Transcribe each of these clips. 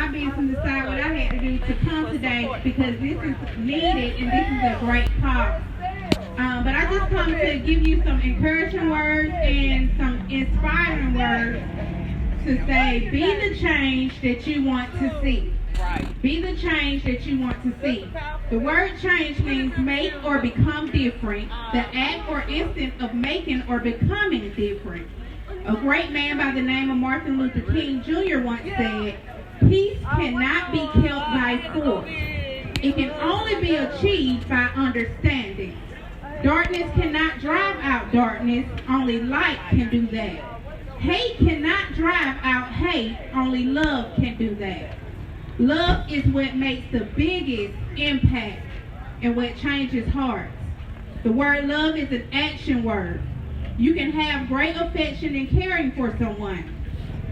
my business aside what I had to do to come today because this is needed and this is a great cause. But I just come to give you some encouraging words and some inspiring words to say, be the change that you want to see. Be the change that you want to see. The word change means make or become different, the act or instant of making or becoming different. A great man by the name of Martin Luther King Jr. once said, peace cannot be kept by force. It can only be achieved by understanding. Darkness cannot drive out darkness, only light can do that. Hate cannot drive out hate, only love can do that. Love is what makes the biggest impact and what changes hearts. The word love is an action word. You can have great affection and caring for someone.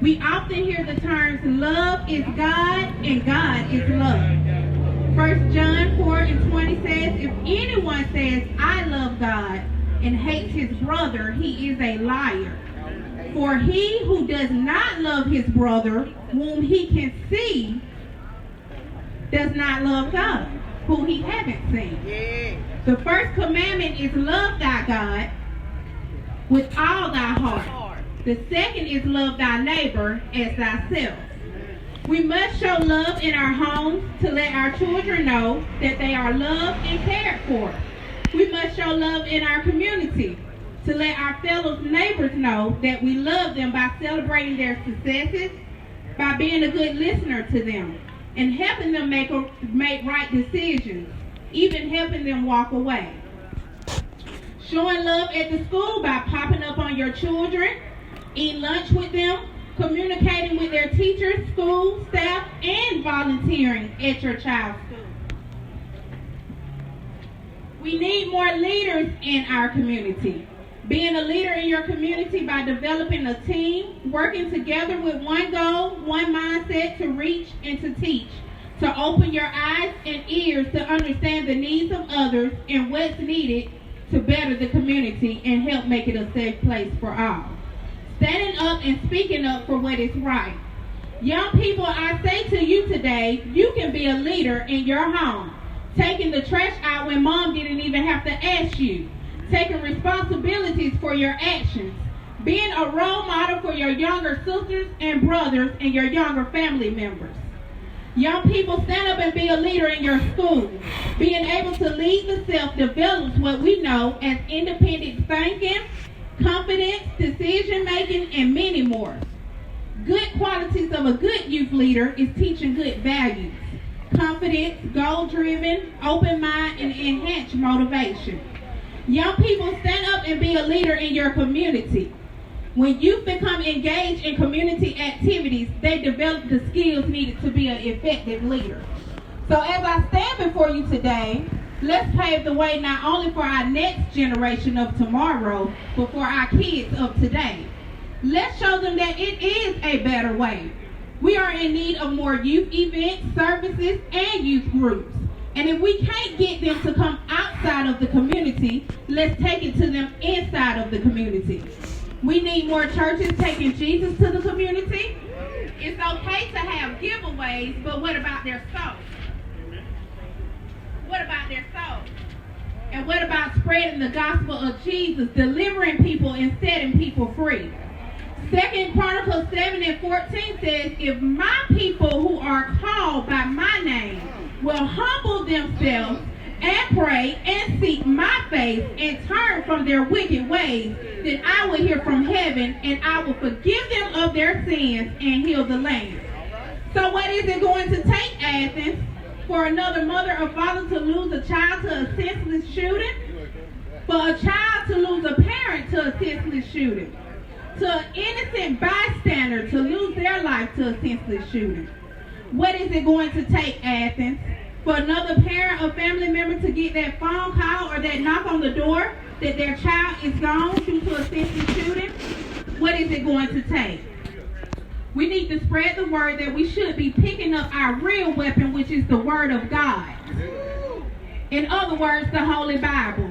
We often hear the terms love is God and God is love. 1 John 4:20 says, if anyone says, I love God and hates his brother, he is a liar. For he who does not love his brother, whom he can see, does not love God, who he haven't seen. The first commandment is love thy God with all thy heart. The second is love thy neighbor as thyself. We must show love in our homes to let our children know that they are loved and cared for. We must show love in our community to let our fellow neighbors know that we love them by celebrating their successes, by being a good listener to them, and helping them make right decisions, even helping them walk away. Showing love at the school by popping up on your children, eating lunch with them, communicating with their teachers, school, staff, and volunteering at your child's school. We need more leaders in our community. Being a leader in your community by developing a team, working together with one goal, one mindset to reach and to teach, to open your eyes and ears to understand the needs of others and what's needed to better the community and help make it a safe place for all. Standing up and speaking up for what is right. Young people, I say to you today, you can be a leader in your home. Taking the trash out when mom didn't even have to ask you. Taking responsibilities for your actions. Being a role model for your younger sisters and brothers and your younger family members. Young people, stand up and be a leader in your school. Being able to lead the self develops what we know as independent thinking, confidence, decision making, and many more. Good qualities of a good youth leader is teaching good values. Confidence, goal-driven, open mind, and enhanced motivation. Young people, stand up and be a leader in your community. When youth become engaged in community activities, they develop the skills needed to be an effective leader. So as I stand before you today, let's pave the way not only for our next generation of tomorrow, but for our kids of today. Let's show them that it is a better way. We are in need of more youth events, services, and youth groups. And if we can't get them to come outside of the community, let's take it to them inside of the community. We need more churches taking Jesus to the community. It's okay to have giveaways, but what about their souls? What about their souls? And what about spreading the gospel of Jesus, delivering people and setting people free? 2 Chronicles 7:14 says, if my people who are called by my name will humble themselves and pray and seek my face and turn from their wicked ways, then I will hear from heaven and I will forgive them of their sins and heal the land. So what is it going to take, Athens, for another mother or father to lose a child to a senseless shooting? For a child to lose a parent to a senseless shooting? To an innocent bystander to lose their life to a senseless shooting? What is it going to take, Athens, for another parent or family member to get that phone call or that knock on the door that their child is gone due to a senseless shooting? What is it going to take? We need to spread the word that we should be picking up our real weapon, which is the Word of God. In other words, the Holy Bible.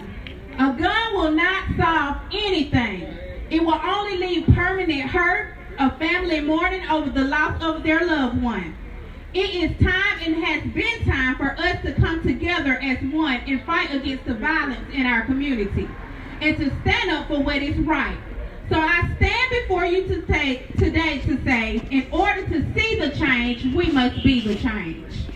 A gun will not solve anything. It will only leave permanent hurt, a family mourning over the loss of their loved one. It is time and has been time for us to come together as one and fight against the violence in our community and to stand up for what is right. So I stand before you today to say, in order to see the change, we must be the change.